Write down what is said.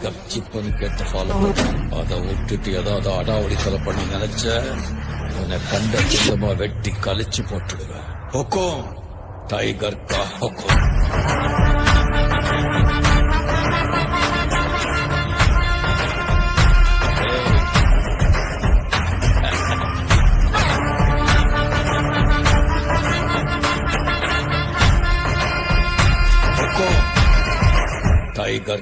கப்சிப்பனு கேட்ட ஃபாலோ அதை விட்டுட்டு ஏதாவது அடாவடித்தலை பண்ண நினைச்ச உன்னை கண்ட சொந்தமா வெட்டி கழிச்சு போட்டுடுவேன். ஹொக்கோம் டைகர் கா ஹொக்கோம். टाइगर